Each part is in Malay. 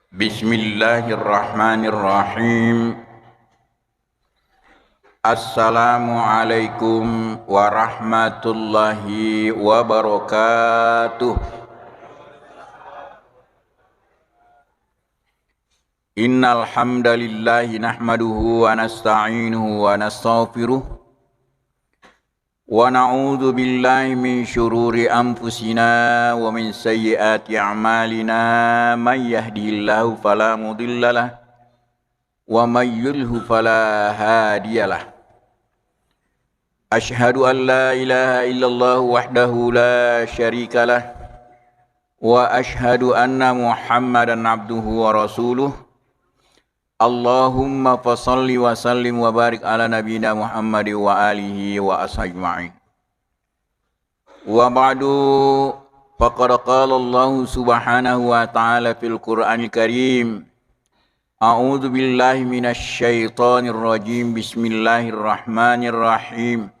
Bismillahirrahmanirrahim. Assalamualaikum warahmatullahi wabarakatuh. Innal hamdalillahi nahmaduhu wa nasta'inuhu wa nastaghfiruh wa na'udzu billahi min syururi anfusina wa min sayyiati a'malina may yahdihillahu fala mudhillalah wa may yudlilhu fala hadiyalah. Asyhadu an la ilaha illallah wahdahu la syarikalah wa asyhadu anna Muhammadan abduhu wa rasuluh. Allahumma fasalli wa sallim wa barik ala nabiyina Muhammad wa alihi wa ashabihi ma'in. Wa ba'du, faqad qala Allah subhanahu wa ta'ala fil Qur'anil Karim. A'udzu billahi minasy syaithanir rajim. Bismillahirrahmanirrahim.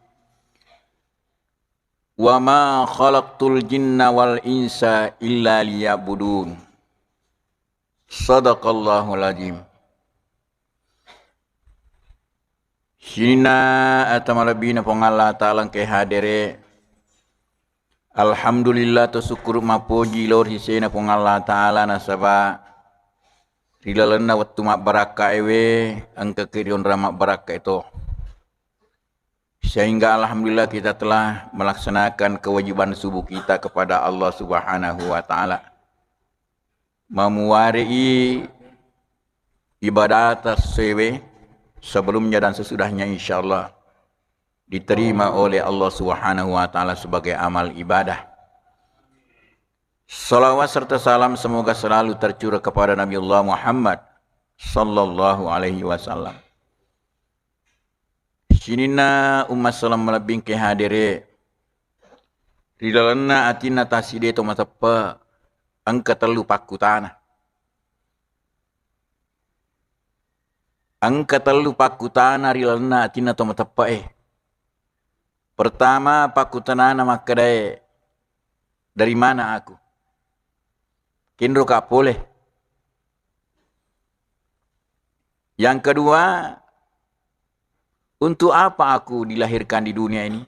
Wa ma khalaqtul jinna wal insa illa liya'budun. Shadaqallahul azim. Sina atamalabina pongalla ta'ala ke hadere. Alhamdulillah to syukur mapoji lor hisena pongalla ta'ala nasaba rilalana waktu mak baraka ewe angka kirion ramak baraka itu. Sehingga alhamdulillah kita telah melaksanakan kewajiban subuh kita kepada Allah Subhanahu wa taala. Memuari ibadat sewe sebelumnya dan sesudahnya insyaallah diterima oleh Allah Subhanahu wa taala sebagai amal ibadah. Salawat serta salam semoga selalu tercurah kepada Nabi Allah Muhammad sallallahu alaihi wasallam. Sinina umat salam melebing ke hadire. Ridalana atina taside to matapa angka telu pakutana. Angka telu pakutana rilana atina to matapa Pertama pakutanana makadai dari mana aku? Kindro ka boleh. Yang kedua, untuk apa aku dilahirkan di dunia ini?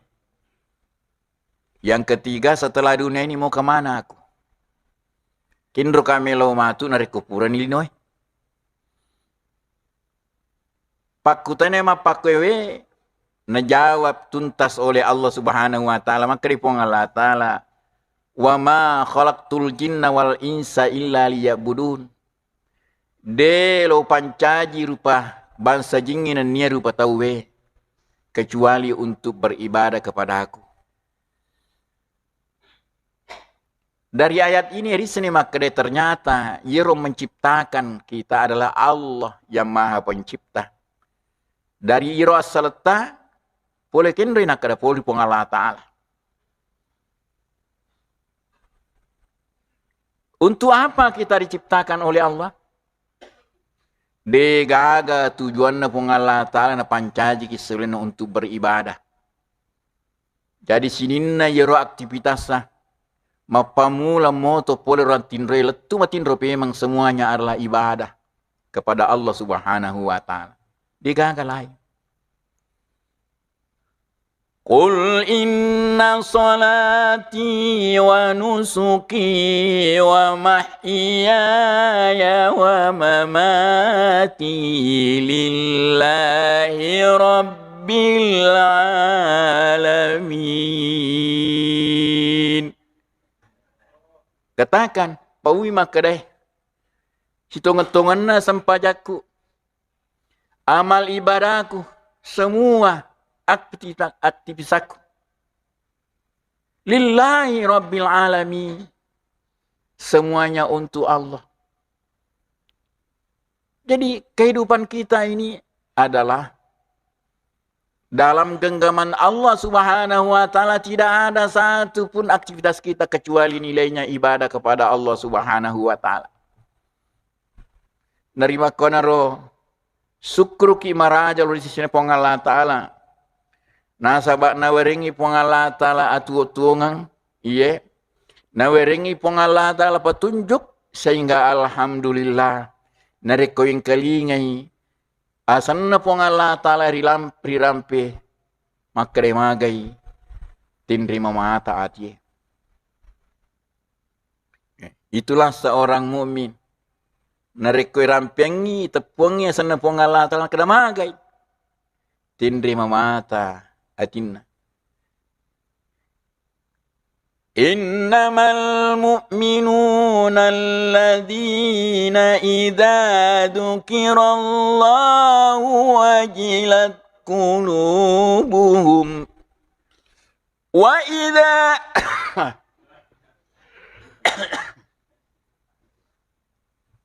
Yang ketiga, setelah dunia ini mau kemana aku? Kindro kami lo matu nari kupuran Illinois. Pakutane ma pakwewe najawab tuntas oleh Allah Subhanahu wa taala maka dipong Allah taala wa ma khalaqtul jinna wal insa illa liya'budun. De lo pancaji rupa bangsa jingin dan nia rupa tauwe kecuali untuk beribadah kepada aku. Dari ayat ini risni maka ternyata Yero menciptakan kita adalah Allah yang Maha Pencipta. Dari Yero asalta boleh kendri nak ada poli pong Allah Ta'ala. Untuk apa kita diciptakan oleh Allah? Degaga tujuannya pong Allah Ta'ala na pancaji kiselena untuk beribadah. Jadi sinina Yero aktivitasnya mapamula moto pole rantinre letu matinro memang semuanya adalah ibadah kepada Allah Subhanahu wa taala. Digagal lain. Qul inna salati wa nusuki wa mahyaya wa mamati lillahi rabbil alamin. Katakan, paui makadai. Hitungan-hitungannya sampajaku. Amal ibadahku, semua aktivitas aku. Lillahi rabbil alamin. Semuanya untuk Allah. Jadi kehidupan kita ini adalah dalam genggaman Allah Subhanahu wa taala, tidak ada satu pun aktivitas kita kecuali nilainya ibadah kepada Allah Subhanahu wa taala. Nerima konaro sukru ki maraja lo disini pong Allah taala. Nasabak naweringi pong Allah taala atu tuangang iye. Naweringi pong Allah taala petunjuk sehingga alhamdulillah nareko yang kalingai asan na pong Allah Ta'ala rirampe makremagai tindri mamata ati. Itulah seorang mukmin. Nareko rampengi tepungi asan na pong Allah Ta'ala kadamagai tindri mamata atinna. Innamal mu'minuna alladhina idza dzukirallahu wajilat qulubuhum wa idza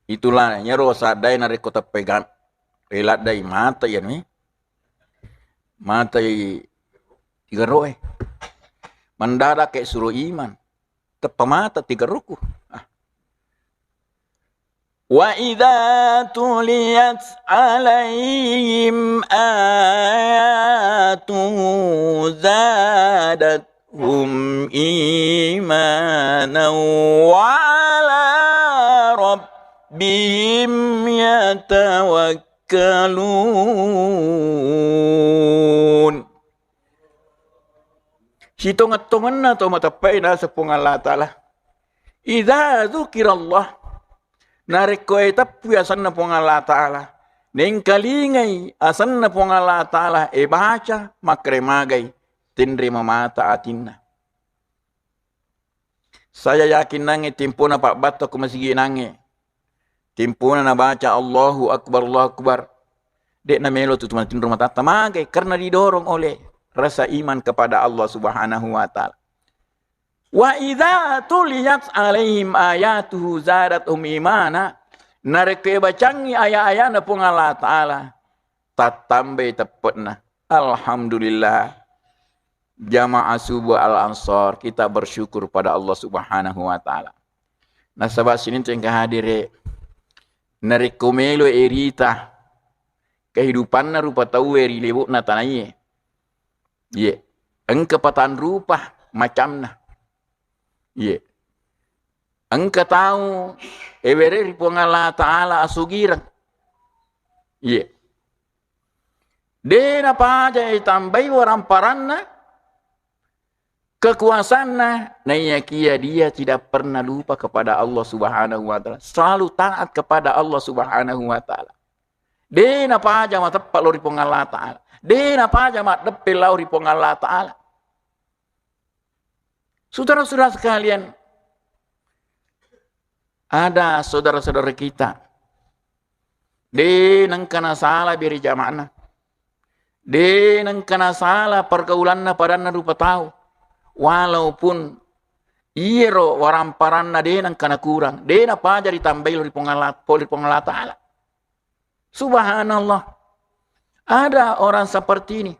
itulah nyaro sadai nari kota pegang relat dai mata ya nih mata tiga roe mendadak kayak suruh iman tepamata tiga ruku wa idza tuliyat alaihim ayatu zadathum imanan wa ala rabbihim yatawakkalun. Hitung-hitungan na to matapai na sa pong Allah Ta'ala. Idza dzukirallah nareko etapu asan na pong Allah Ta'ala. Neng kalingay asan na pong Allah Ta'ala baca makremagay tindri mamata atinna. Saya yakin nangi timpo na Pak Bato kumasigi nangi. Timpo na baca Allahu Akbar Allahu Akbar. Dek na melo tu tuman tindri mata tamagay karena didorong oleh rasa iman kepada Allah Subhanahu wa Ta'ala. Wa idza tuliyat alaihim ayatuhu zadatuhum imana. Nareke bacangi ayat-ayat pun Allah Ta'ala. Tatambe tepatna. Alhamdulillah. Jamaah subuh al-ansar. Kita bersyukur pada Allah Subhanahu wa Ta'ala. Nah sahabat sini tengah hadir. Nareke melo erita. Kehidupan na rupa tahu eri lebuk na tanai. Ye, engkau patan rupa macamna. Ye, engkau tahu evere ripong Allah Ta'ala asugirang. Ye, den apa aja tambai orang paranna kekuasaanna, nayakia dia tidak pernah lupa kepada Allah Subhanahu wa Ta'ala. Selalu taat kepada Allah Subhanahu wa Ta'ala. Den apa aja matepat lo ripong Allah Ta'ala. Den apa aja mak depel lau ripong Allah Ta'ala. Saudara-saudara sekalian, ada saudara-saudara kita. Den engkana salah beri jama'na. Den engkana salah pergaulanna padanna rupa tahu. Walaupun iro waramparanna den engkana kurang. Den apa aja ditambahi ripong Allah Ta'ala. Subhanallah. Ada orang seperti ini.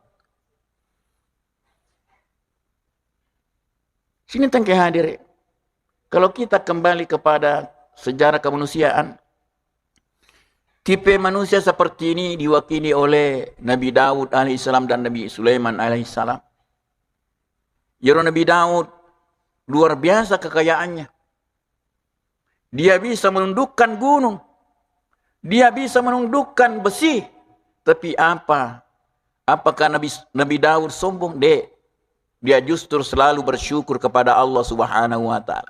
Sini tengah hadir. Kalau kita kembali kepada sejarah kemanusiaan, tipe manusia seperti ini diwakili oleh Nabi Daud alaihissalam dan Nabi Sulaiman alaihissalam. Ya Nabi Daud luar biasa kekayaannya. Dia bisa menundukkan gunung. Dia bisa menundukkan besi. Tapi apa? Apakah Nabi Daud sombong? Dia justru selalu bersyukur kepada Allah Subhanahu wa Ta'ala.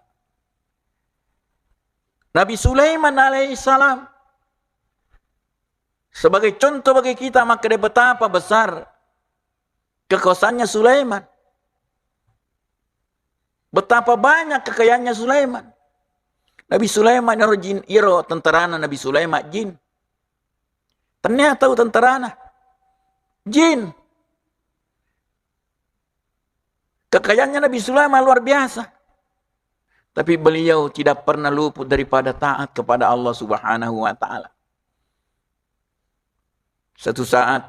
Nabi Sulaiman alaihissalam sebagai contoh bagi kita, maka betapa besar kekuasaannya Sulaiman. Betapa banyak kekayaannya Sulaiman. Nabi Sulaiman iro tentarana Nabi Sulaiman jin. Ternyata tentarana jin. Kekayaannya Nabi Sulaiman luar biasa. Tapi beliau tidak pernah luput daripada taat kepada Allah Subhanahu wa Ta'ala. Satu saat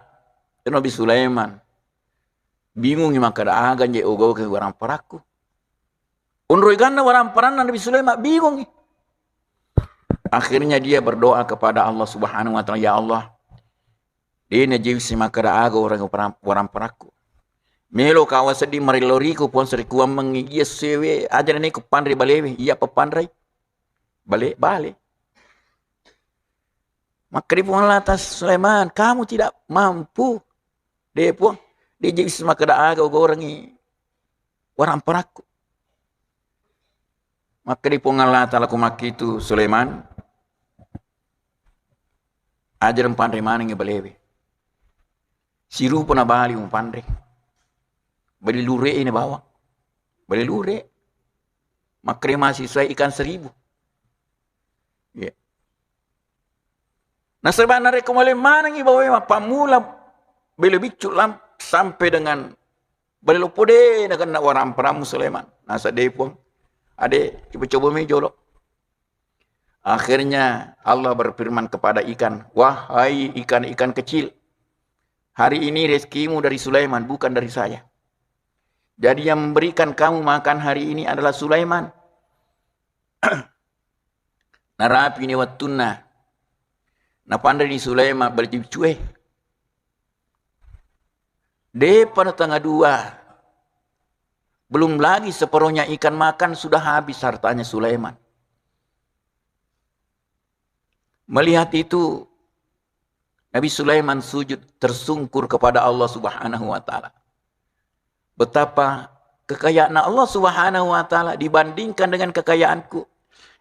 Nabi Sulaiman bingung maka agan je ogo ke orang paraku. Unroiganna orang paran Nabi Sulaiman bingung. Akhirnya dia berdoa kepada Allah Subhanahu wa Ta'ala, ya Allah, ini jisi makada aga orang paraku. Melo kawa sedih mariloriku pun serikuam mengigia sewe ajaran ini kupandri balewe, iya papandrai. balik. Maka dia pun atas Sulaiman, kamu tidak mampu. Dia pun, dia jadi semua keadaan orang ini. Orang peraku. Maka dia pun Allah Ta'ala kumaki itu Sulaiman. Ajaran pandai mana yang balewe. Siru pun abali pandai. Beli lure ini bawa. Beli lure. Maka dia masih sesuai ikan 1000. Ya. Nah sebenarnya kembali mana yang bawa pamula beli bicu lam sampai dengan beli lupode dengan orang peramu Sulaiman. Nah sadai pun ade coba-coba mejolok. Akhirnya Allah berfirman kepada ikan, wahai ikan-ikan kecil, hari ini rezekimu dari Sulaiman, bukan dari saya. Jadi yang memberikan kamu makan hari ini adalah Sulaiman. Narapi ini wattuna. Napandai ni Sulaiman bercueh. Dia pada tanggal 2. Belum lagi separuhnya ikan makan sudah habis hartanya Sulaiman. Melihat itu, Nabi Sulaiman sujud tersungkur kepada Allah Subhanahu wa taala. Betapa kekayaan Allah Subhanahu wa taala dibandingkan dengan kekayaanku.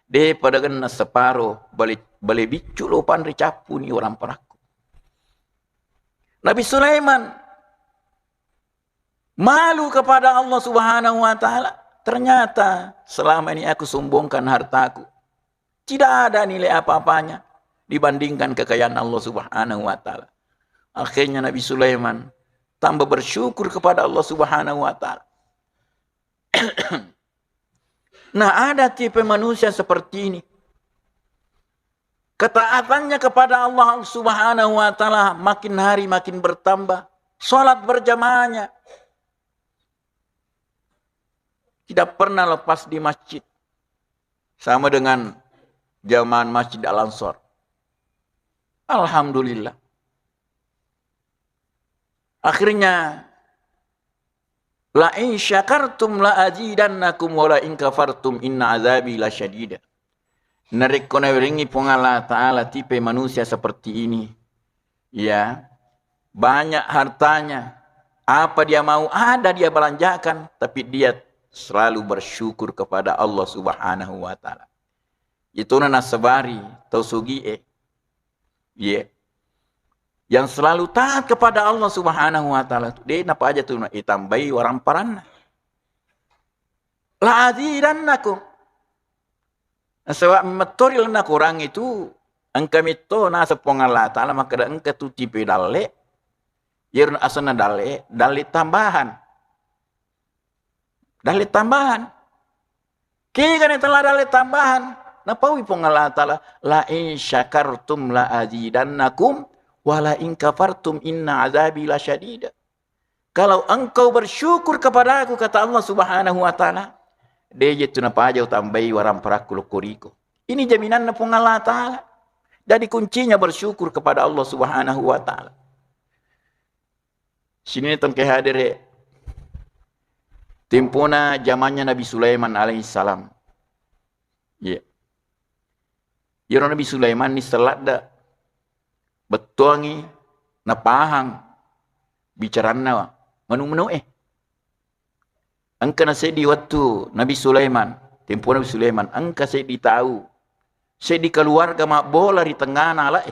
Dia pada kena separuh balik bicu lopan recapu ni orang peraku. Nabi Sulaiman malu kepada Allah Subhanahu wa taala. Ternyata selama ini aku sombongkan hartaku. Tidak ada nilai apa-apanya dibandingkan kekayaan Allah Subhanahu wa taala. Akhirnya Nabi Sulaiman tambah bersyukur kepada Allah Subhanahu wa taala. Nah, ada tipe manusia seperti ini. Ketaatannya kepada Allah Subhanahu wa taala makin hari makin bertambah. Salat berjamaahnya tidak pernah lepas di masjid. Sama dengan jamaah Masjid Al-Ansar. Alhamdulillah. Akhirnya la in syakartum la azidannakum wa la in kafartum inna azabi lasyadid. Narekona ringi pun Allah Ta'ala tipe manusia seperti ini. Ya. Banyak hartanya. Apa dia mau ada dia belanjakan. Tapi dia selalu bersyukur kepada Allah Subhanahu wa taala. Itu nasabari atau sugie. Ya. Yang selalu taat kepada Allah Subhanahu wa taala. Dia napa aja tu itambai orang paranna. La azidannakum. Sebab metoril na kurang itu engka mito na sepong Allah taala maka engka tu tipe dalle. Yerun asana dalle tambahan. Dalle tambahan. Kini kan telah dalle tambahan. Napa wi pong Allah taala la in syakartum la azidannakum wala in kafartum inna azabi lasyadid. Kalau engkau bersyukur kepada aku kata Allah Subhanahu wa taala, dia itu napa aja tambahi warang peraku kuriko. Ini jaminan pun Allah taala. Jadi kuncinya bersyukur kepada Allah Subhanahu wa taala. Sini tengke hadir tempona zamannya Nabi Sulaiman alaihissalam. Ya. Ya Nabi Sulaiman ni selada betuangi napahang bicarana menu-menu angka nasi di waktu Nabi Sulaiman tempoh Nabi Sulaiman angka saya ditahu saya di keluarga mak bola di tengah nala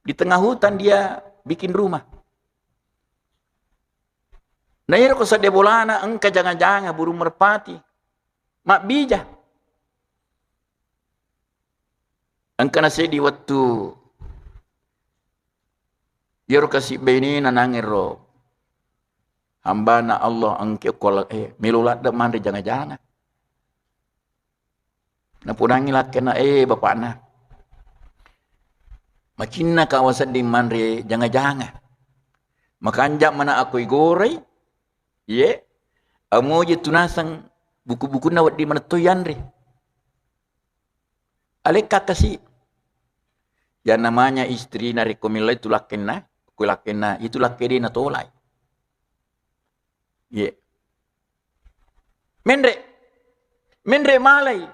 di tengah hutan dia bikin rumah nah ya ko sa de bolana angka jangan-jangan burung merpati mak bija angka nasi di waktu Yaro kasih bini nanangero. Hamba na Allah angke kolak melulat dak mandi jangan-jangan. Na punangi lakena bapak na. Makinna kawasan di manre jangan-jangan. Makanjak mana aku igorei. Ye. Amo je tunasang buku-buku na di mana toyan re. Aleka kasih. Yang namanya istri na rekomila itu lakena. Kulakena itulah kedi na tolai. Ye. Mendre malai.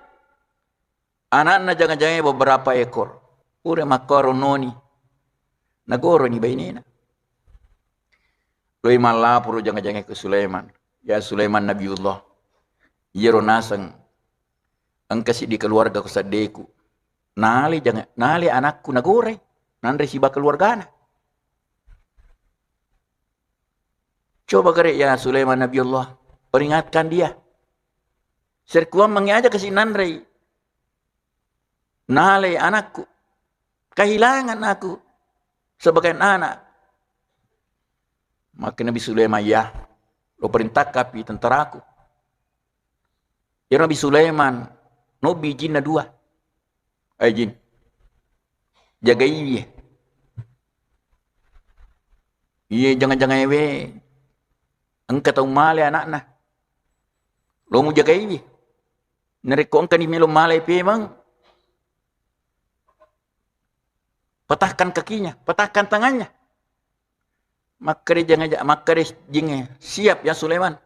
Anak-anak jangan-jangan beberapa ekor. Ure makoro noni. Nagoro ni bainina. Loi malapuro jangan-jangan ke Sulaiman. Ya Sulaiman Nabiullah. Yero nasang. Angkasi di keluarga ko sadeku. Nali anakku nagore. Nandre si ba keluargana. Coba kare ya Sulaiman Nabiullah. Peringatkan dia. Serkuam mengaja ke si Nandre. Nale anakku. Kehilangan aku. Sebagai anak. Maka Nabi Sulaiman ya. Lo perintah kapi tentaraku. Ya Nabi Sulaiman. Nabi jinna 2. Jin. Jagai dia. Iya jangan-jangan ewe. Engkau tahu male anak-anak. Lo mau jagai dia. Nereko engkau ni melo male memang. Patahkan kakinya, patahkan tangannya. Maka dia jingnya siap ya Sulaiman.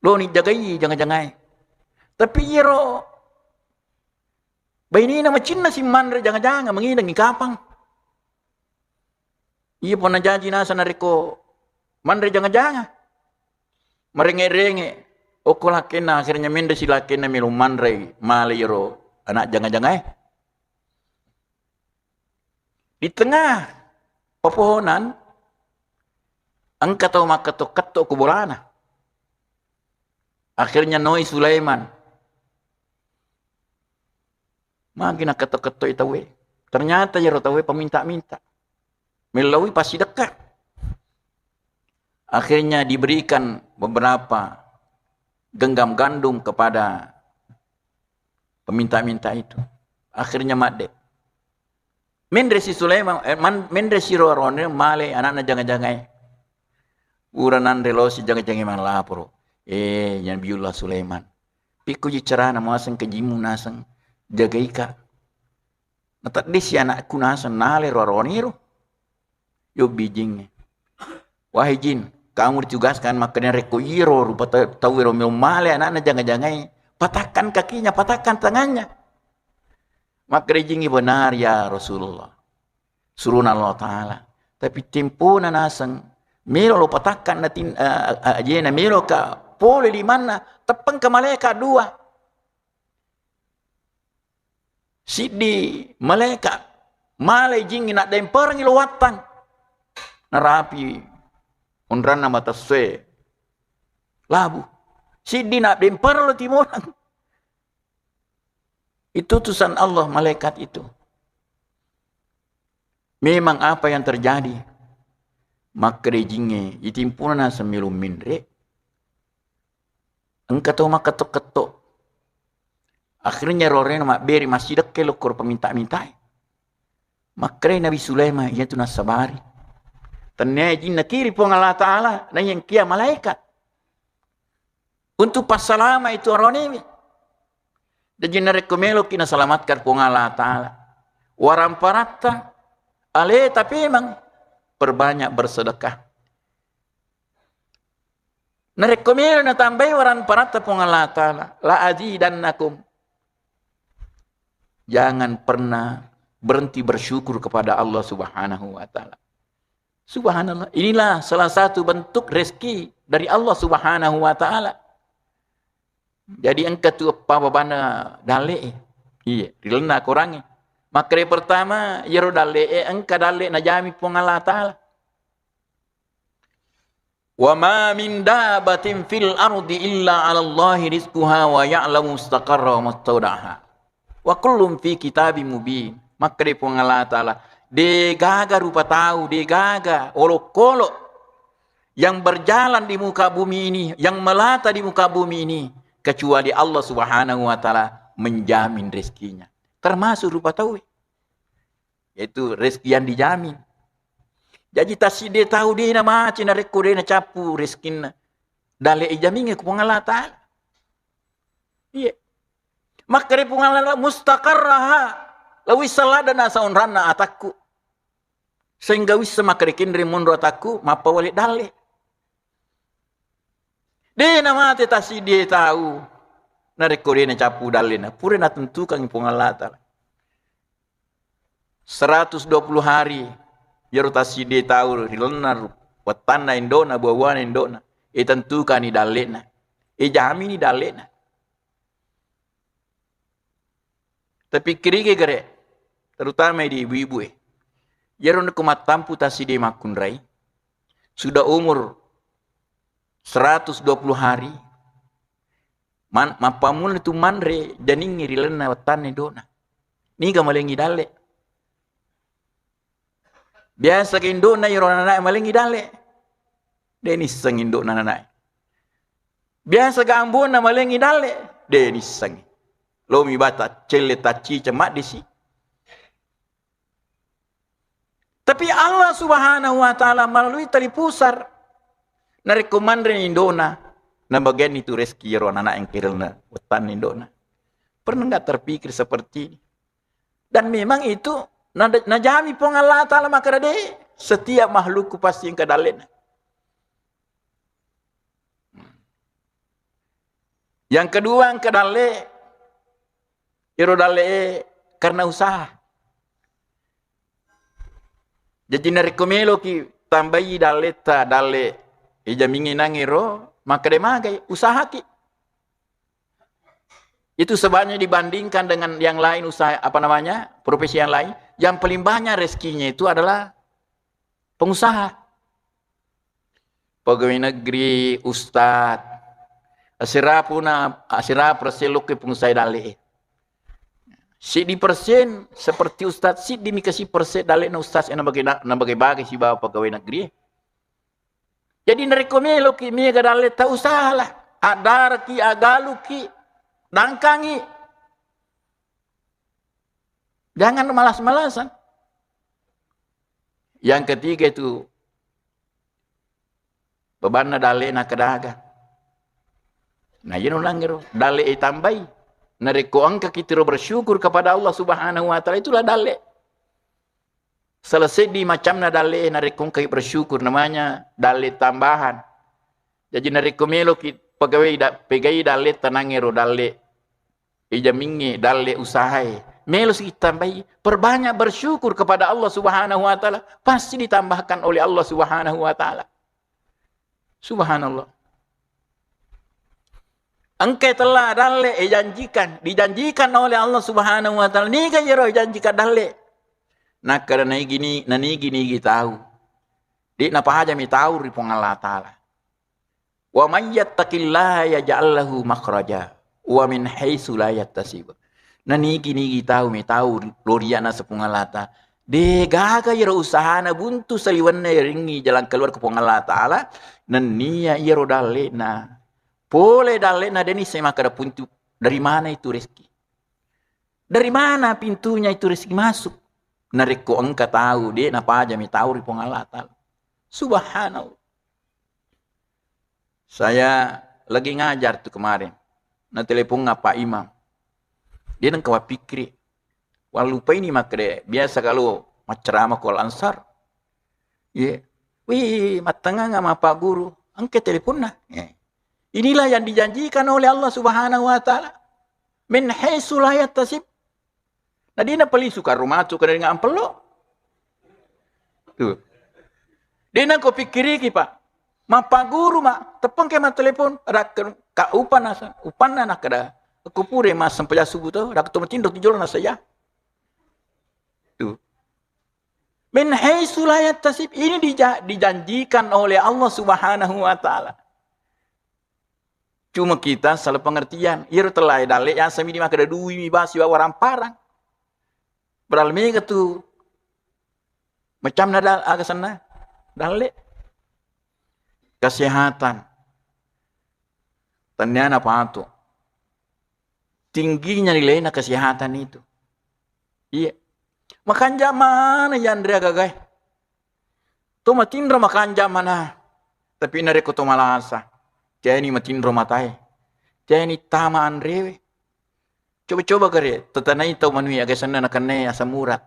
Lo ni jagai jangan-jangan. Tapi yero bayi ini nama Cina si Mandre jangan-jangan mengidang ni kapang. Iya pun janji nasa nariko Mandre jangan-jangan. Merenge-renge. Oko lakena akhirnya mende si lakena milu Mandre male yero anak jangan-jangan. Di tengah pepohonan, angkat atau makato-kato kubolana. Akhirnya Noi Sulaiman. Makin kato-kato itawe. Ternyata ya rotawe peminta-minta. Melalui pasti dekat. Akhirnya diberikan beberapa genggam gandum kepada peminta-minta itu. Akhirnya madep. Mendre si Sulaiman, mendre si Rorone, male anak-anak jangan-jangan. Uranan relosi jangan-jangan man lapor. Yan biullah Sulaiman. Piku jicara na masang kejimu nasang jagai ka. Natak di si anakku nasang nale Rorone ro. Yo bijingnya. Wahai jin, kamu ditugaskan makanya reko iro rupa tahu iro male anak-anak jangan-jangan. Patahkan kakinya, patahkan tangannya. Maka rejingi benar ya Rasulullah. Suruh Allah Ta'ala. Tapi tempunan asang. Melo lo patahkan natin ajena melo ka pole di mana tepang ke malaikat 2. Sidi malaikat malai jingi nak dempar ngilo watang. Narapi undran nama taswe. Labu. Sidi nak dempar lo timorang. Itu utusan Allah malaikat itu. Memang apa yang terjadi? Maka rejingnya itimpunan semilu minre. Engkau tahu maka ketok-ketok. Akhirnya Rorena mak beri masih dekat lokor peminta-minta. Maka Nabi Sulaiman ia tu nasabari. Ternyata jin nakiri pun Allah Ta'ala dan yang kia malaikat. Untuk pas salama itu Rorena. Dan jina rekomelo kina selamatkan pun Allah Ta'ala. Waram parata. Ale tapi memang perbanyak bersedekah. Narekomelo na tambay waran parata pun Allah Ta'ala. La azidannakum. Jangan pernah berhenti bersyukur kepada Allah Subhanahu wa Ta'ala. Subhanallah. Inilah salah satu bentuk rezeki dari Allah Subhanahu wa Ta'ala. Jadi engkau tu apa bana dalek. Iya, rilna kurangi. Maka pertama yero dalek engkau dalek najami pun Allah Ta'ala. Wa ma min dabatin fil ardi illa 'ala Allahi rizquha wa ya'lamu mustaqarra wa mustawda'aha. Wa kullum fi kitabim mubin. Maka pun Allah Ta'ala de gaga rupa tahu, de gaga olok-olok yang berjalan di muka bumi ini, yang melata di muka bumi ini. Kecuali Allah Subhanahu wa Ta'ala menjamin rezekinya. Termasuk rupa tahu. Yaitu rezeki yang dijamin. Jadi tasih dia tahu dia nama cina reko dia capu rezekina. Dalek jaminnya ku Allah Ta'ala. Iya. Maka dia Allah mustaqarraha. Lawi salada na saun rana ataku. Sehingga wisa maka rekindri mundu ataku mapa walik dalek. Dia nama tasih dia tahu. rekore na capu dalena. Pure na tentukan ipong Allah Ta'ala. 120 hari. Yarutasi dia tahu. Rilenar. Watana indona. Buawana indona. Tentukan ni dalena. Jami ni dalena. Tapi kerige gere. Terutama di ibu-ibu. Yaron kumat tampu tasi dia makun rai. Sudah umur 120 hari. Mapamun itu manre janing ngirilan na watan dona. Ni malengi dale. Biasa ke indona yoro anak malengi dale. Denis sang indona anak. Biasa ke Ambon malengi dale. Denis sang. Lomi bata cele taci cemak disi. Tapi Allah Subhanahu wa taala melalui tali pusar narekomandre indona. Na bagian itu rezeki ro anak yang kirana hutan indona. Pernah enggak terpikir seperti ini? Dan memang itu najami pong Allah Ta'ala maka deh setiap makhluk pasti yang kedalen. Yang kedua yang kedale iro dale karena usaha. Jadi narekomelo ki tambahi daleta dale ijamingi nangiro maka dia magai usaha ki. Itu sebabnya dibandingkan dengan yang lain usaha profesi yang lain, yang paling banyak rezekinya itu adalah pengusaha. Pegawai negeri, ustad, asirap perseluk ke pengusaha dale. Si di persen seperti ustad, si dimikasi persen dale na ustad yang bagi si bawa pegawai negeri. Jadi narekomelo ki mi gadale ta usahalah. Adar ki agalu ki dangkangi. Jangan malas-malasan. Yang ketiga itu bebanna dale na kedaga. Nah yun langiro dale tambai. Nareko angka kita bersyukur kepada Allah Subhanahu wa taala itulah dale. Selesai di macamna dale narekong kay bersyukur namanya dale tambahan. Jadi narekomelo ki pegawai dale tanangero dale ijamingi dale usahai. Melo si tambahi perbanyak bersyukur kepada Allah Subhanahu wa taala pasti ditambahkan oleh Allah Subhanahu wa taala. Subhanallah. Engkau telah dale dijanjikan oleh Allah Subhanahu wa taala. Ni kan jero janjikan dale. Nah karena gini tahu. Di napa aja mi tahu ripong Allah Ta'ala. Wa may yattaqillaha yaj'al lahu makhraja wa min haitsu la yahtasib. Nah gini tahu mi tahu loriana sepung Allah Ta'ala. De gaga yero usahana buntu saliwanna ringi jalan keluar ke Allah Ta'ala. Nan niya yero dalena. Boleh dalena deni sema kada pintu. Dari mana itu rezeki? Dari mana pintunya itu rezeki masuk? Nariko engka tahu dia napa aja mi tahu ripong Allah Ta'ala. Subhanallah. Saya lagi ngajar tuh kemarin. Na telepon ngapa imam. Dia nang kawa pikir. Wah lupa ini makre. Biasa kalau macerama kol ansar. Ya. Wih matanga ngama pak guru. Angke telepon nah. Ya. Inilah yang dijanjikan oleh Allah Subhanahu wa taala. Min haitsu la yahtasib. Nah dia nak peli suka rumah tu kena dengan ampelo. Tu. Dia nak kau pikiri ki pak. Mapa guru mak tepang ke mak telefon ada ka upan asa. Upan nak kada. Aku pure mas sampai subuh tu dak ketemu tindok tijol na saya. Tu. Min haitsu la yahtasib ini dijanjikan oleh Allah Subhanahu wa taala. Cuma kita salah pengertian. Iru telah dale yang sami di mak kada duwi mi basi orang parang. Beralmi tu macam nada agak sana dale kesehatan tanyana apa tu tingginya nilainya kesehatan itu iya makan zaman ya Andrea gagai tu matindro makan zaman tapi nareko tu malasa jadi matindro matai jadi tama Andrewe. Coba-coba kare, tetanai tau manui agak sana nakane asam urat.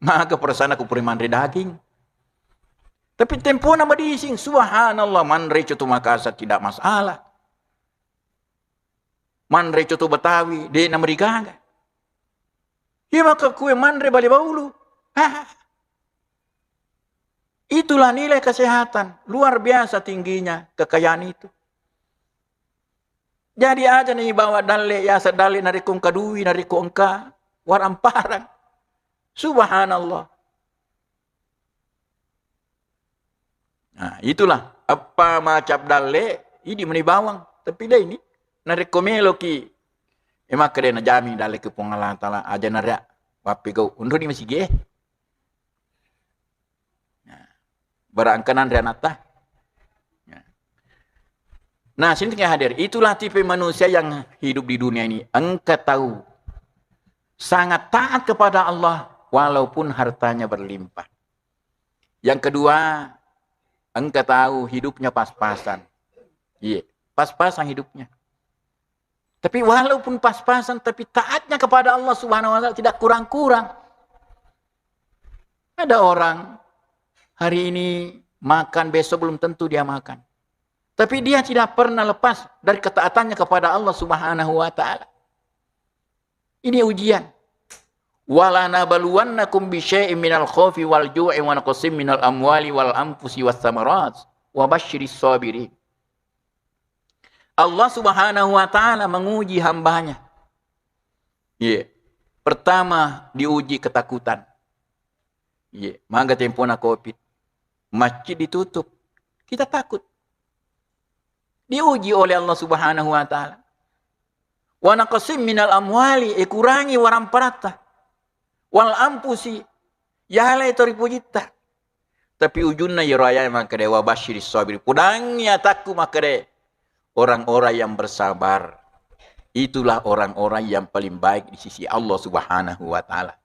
Maka perasaan aku puri manre daging. Tapi tempo nama dising, subhanallah manre cutu makasa tidak masalah. Mandre coto Betawi, de na merigaga. Ya maka kue mandre bali baulu. Itulah nilai kesehatan. Luar biasa tingginya kekayaan itu. Jadi aja nih bawa dalek ya sedalik narikung kadui narikung ka waramparang. Subhanallah. Nah, itulah apa macam dalek ini meni bawang. Tapi dah ini narekomelo ki emak kere na jami dalek ke Allah Taala aja naria wapi go undur ni masih ge. Berangkanan Renata. Nah, sini tengah hadir. Itulah tipe manusia yang hidup di dunia ini. Engkau tahu. Sangat taat kepada Allah. Walaupun hartanya berlimpah. Yang kedua. Engkau tahu hidupnya pas-pasan. Iya. Pas-pasan hidupnya. Tapi walaupun pas-pasan. Tapi taatnya kepada Allah Subhanahu Wa Taala tidak kurang-kurang. Ada orang. Hari ini makan. Besok belum tentu dia makan. Tapi dia tidak pernah lepas dari ketaatannya kepada Allah Subhanahu wa taala. Ini ujian. Wala nabluwannakum bisyai'in minal khaufi wal ju'i wa naqsim minal amwali wal anfusi was samarat wa basyiris sabirin. Allah Subhanahu wa taala menguji hambanya. Iya. Pertama diuji ketakutan. Iya, mangga tempona Covid. Masjid ditutup. Kita takut. Diuji oleh Allah Subhanahu wa taala. Wa naqsim minal amwali kurangi waramparata. Wal ampusi yalai toripujita. Tapi ujunna ya raya makade wa basyiris sabir. Pudangnya takku makade orang-orang yang bersabar. Itulah orang-orang yang paling baik di sisi Allah Subhanahu wa taala.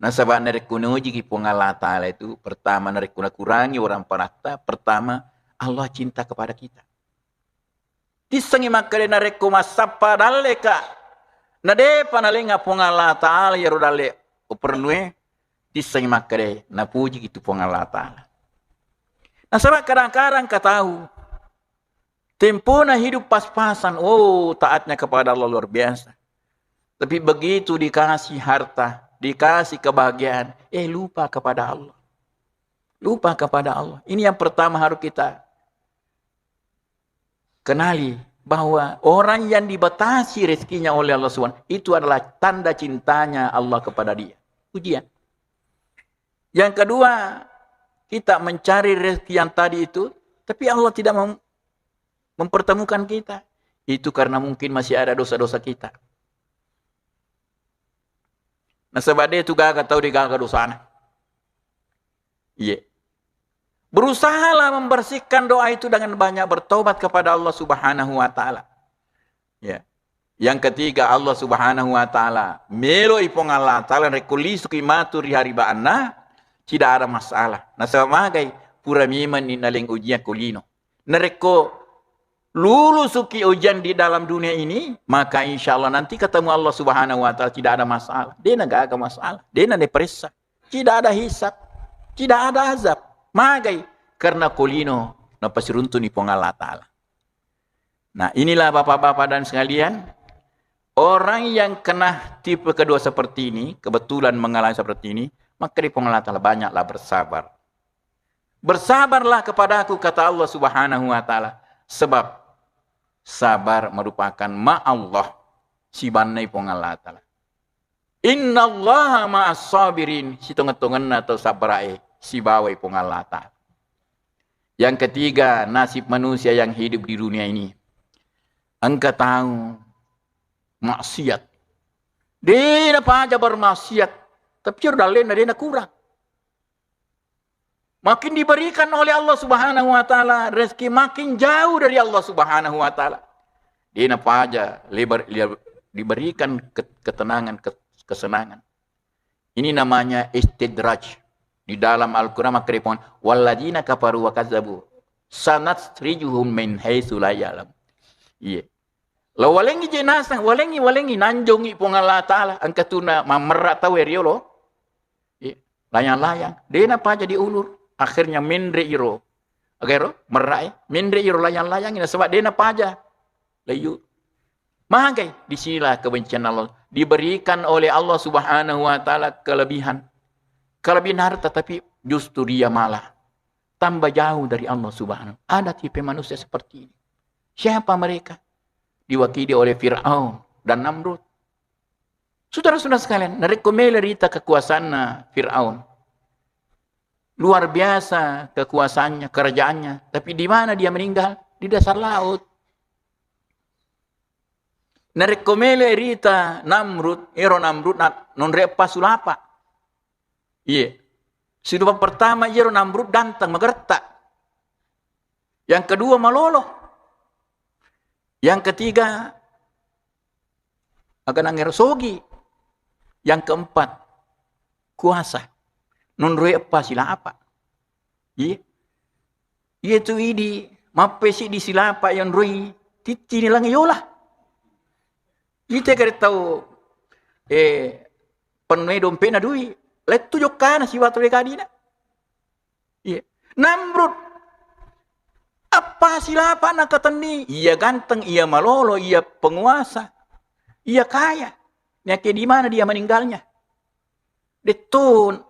Nah, sebab narik kunuji ki Allah taala itu pertama narik kurangi waramparata, pertama Allah cinta kepada kita. Tisangi makare na reko masapa dalle ka. Na de panalinga pongala taala yaro dalle upernue. Tisangi makare na puji gitu pongala taala. Nah sebab kadang-kadang ka tahu. Tempo na hidup pas-pasan. Oh taatnya kepada Allah luar biasa. Tapi begitu dikasih harta. Dikasih kebahagiaan. Lupa kepada Allah. Lupa kepada Allah. Ini yang pertama harus kita kenali bahwa orang yang dibatasi rezekinya oleh Allah SWT itu adalah tanda cintanya Allah kepada dia. Ujian. Yang kedua, kita mencari rezeki yang tadi itu, tapi Allah tidak mempertemukan kita. Itu karena mungkin masih ada dosa-dosa kita. Nah sebab dia itu gak tahu dia gak dosanya. Iya. Berusahalah membersihkan doa itu dengan banyak bertobat kepada Allah Subhanahu wa taala. Ya. Yang ketiga Allah Subhanahu wa taala melo ipong Allah taala rekulisu kimatu rihari ba'anna tidak ada masalah. Nah samagai pura miman inaling ujian kulino. Nereko lulusuki ujian di dalam dunia ini, maka insya Allah nanti ketemu Allah Subhanahu wa taala tidak ada masalah. Dia enggak ada masalah. Dia enggak diperiksa. Tidak ada hisab, tidak ada azab. Magai karena kulino na pasiruntun ni Allah taala. Nah, inilah bapak-bapak dan sekalian, orang yang kena tipe kedua seperti ini, kebetulan mengalami seperti ini, maka di Allah taala banyaklah bersabar. Bersabarlah kepada aku kata Allah Subhanahu wa taala, sebab sabar merupakan ma'allah si banai Allah taala. Innallaha ma'as sabirin, si tongan-tongan atau sabarai si bawai Allah taala. Yang ketiga, nasib manusia yang hidup di dunia ini. Engkau tahu maksiat. Dia apa aja bermaksiat, tapi sudah lain dia kurang. Makin diberikan oleh Allah Subhanahu wa taala rezeki makin jauh dari Allah Subhanahu wa taala. Dia apa aja diberikan ketenangan, kesenangan. Ini namanya istidraj. Di dalam Al-Quran maka dipon walladzina kafaru wa kazzabu sanastrijuhum min haitsu la ya'lam. Iya. La walengi jenazah walengi nanjongi pong Allah taala angkatuna mamerat tawerio lo. Iya. Layang-layang. Dena pa jadi ulur. Akhirnya mindre iro. Agero merai mindre iro layang-layang ini sebab dena pa aja. Layu. Magai, disinilah kebencian Allah. Diberikan oleh Allah Subhanahu wa taala kelebihan. Kelebihan harta, tapi justru dia malah tambah jauh dari Allah Subhanahu. Ada tipe manusia seperti ini. Siapa mereka? Diwakili oleh Fir'aun dan Namrud. Saudara-saudara sekalian, rekomelerita kekuasaan Fir'aun. Luar biasa kekuasaannya, kerajaannya. Tapi di mana dia meninggal? Di dasar laut. Rekomelerita Namrud, Namrud non repa sulapa. Iya. Sudah pertama Ero Namrud dantang magertak. Yang kedua malolo. Yang ketiga akan ngerosogi. Yang keempat kuasa. Non repa sila apa? Iya. Itu idi mapesi di silapa yang roi titi nilang yola. Kita kaya tahu penuhi dompet na dui. Let tujuh kana si watu rekadina. Iya. Namrud. Apa silapa nak katani? Ia ganteng, ia malolo, ia penguasa. Ia kaya. Nyake di mana dia meninggalnya? Detun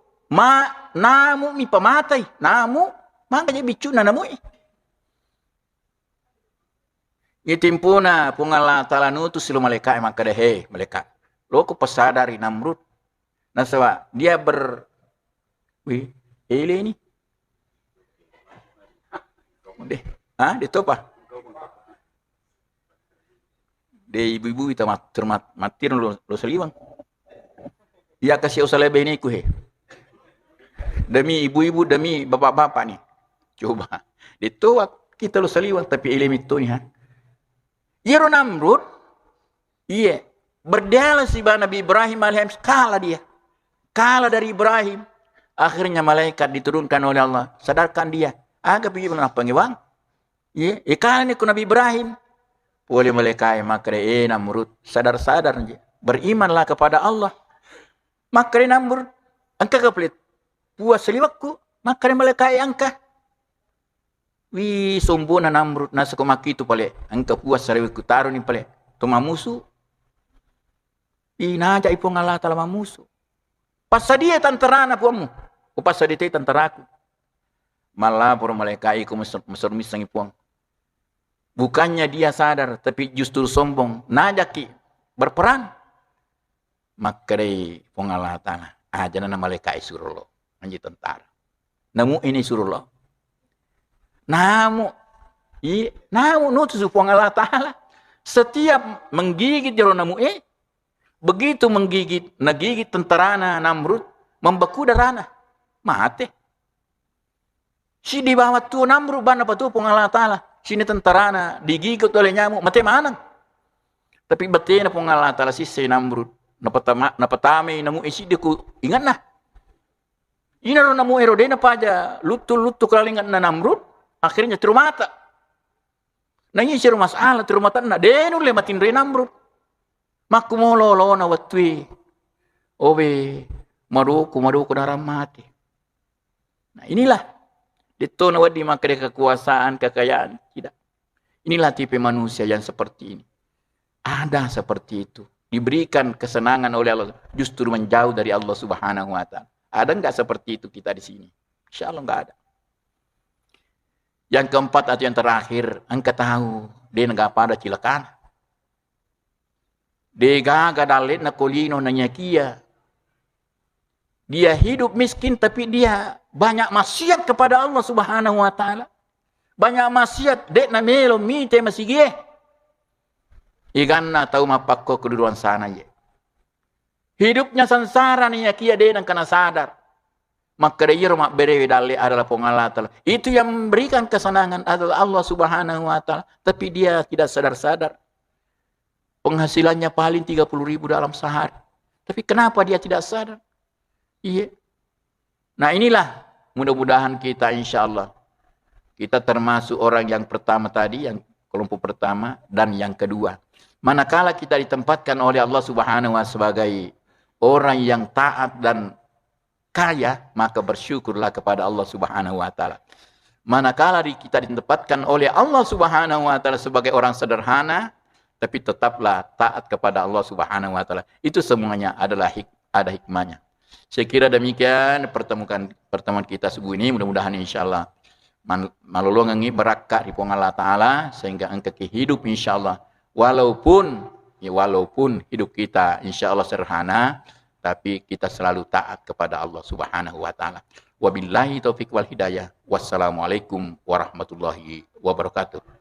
namu mi pamatai. Namu makanya bicu na namu. Itimpuna pungala talanutu silu maleka emang kadehe maleka. Loko pasadari Namrud. Nasawa dia ele ini. Dito pa. De ibu-ibu ita matir lo seliwang. Ia kasih usalebe ini ku he. Demi ibu-ibu, demi bapak-bapak nih. Coba. Dito kita lo seliwang tapi ele itu nih ha. Yero Namrud. Iya. Berdialog si Nabi Ibrahim alaihissalam kalah dia. Kalah dari Ibrahim. Akhirnya malaikat diturunkan oleh Allah. Sadarkan dia. Agak pergi apa ngewang. Ya, kalah ni ku Nabi Ibrahim. Boleh malaikat maka Namrud. Sadar-sadar aja. Berimanlah kepada Allah. Maka Namrud. Angka kepelit. Puas seliwakku. Maka malaikat angka. Sombona Namrud. Nasa kumaki itu pale. Angka puas seliwakku. Taruh ni pale. Tuma musuh. Inaja ipong Allah ta'ala musuh. Pasa dia tantarana puamu. O pasa dia tantaraku. Malah por malaikat iku mesur-misang ipuang. Bukannya dia sadar, tapi justru sombong. Najaki berperan. Maka dari pong Allah Ta'ala. Aja na malaikat suruh lo. Anji tentara. Namu ini suruh lo. Namu nutus pong Allah Ta'ala. Setiap menggigit jaro namu begitu nagigit tentarana Namrud, membeku darana, mati. Si di bawah tu Namrud bana patu pong Allah Ta'ala. Sini tentarana digigit oleh nyamuk, mati mana? Tapi betina pong Allah Ta'ala si Namrud. Napatame namu isi deku ingat nah. Ina ro namu erodena paja lutu kalingan na Namrud, akhirnya terumata. Nanyi siru masalah terumata na denu le matin re Namrud. Makumolo na watwi. Obe maruku darah mati. Nah inilah dito na wadi makade kekuasaan, kekayaan. Tidak. Inilah tipe manusia yang seperti ini. Ada seperti itu. Diberikan kesenangan oleh Allah. Justru menjauh dari Allah Subhanahu wa ta'ala. Ada enggak seperti itu kita di sini? Insya Allah enggak ada. Yang keempat atau yang terakhir. Engkau tahu. Dia enggak pada cilakan. Dia dalit na kolino na nyakia. Dia hidup miskin tapi dia banyak maksiat kepada Allah Subhanahu wa ta'ala. Banyak maksiat. Dek na melo mite masigye. Ikan na tahu mapakko keduduan sana ye. Hidupnya sansara ni nyakia dia dan kena sadar. Maka dia mak berewi dali adalah pengalat Allah. Itu yang memberikan kesenangan adalah Allah Subhanahu wa ta'ala. Tapi dia tidak sadar-sadar. Penghasilannya paling 30.000 dalam sehari. Tapi kenapa dia tidak sadar? Iya. Nah inilah mudah-mudahan kita insya Allah. Kita termasuk orang yang pertama tadi, yang kelompok pertama dan yang kedua. Manakala kita ditempatkan oleh Allah Subhanahu wa ta'ala sebagai orang yang taat dan kaya, maka bersyukurlah kepada Allah Subhanahu wa ta'ala. Manakala kita ditempatkan oleh Allah Subhanahu wa ta'ala sebagai orang sederhana, tapi tetaplah taat kepada Allah Subhanahu wa taala. Itu semuanya adalah ada hikmahnya. Saya kira demikian pertemuan kita subuh ini, mudah-mudahan insyaallah malulungan ini berkah di Allah taala sehingga engkau hidup insyaallah walaupun hidup kita insyaallah sederhana tapi kita selalu taat kepada Allah Subhanahu wa taala. Wabillahi taufik wal hidayah. Wassalamualaikum warahmatullahi wabarakatuh.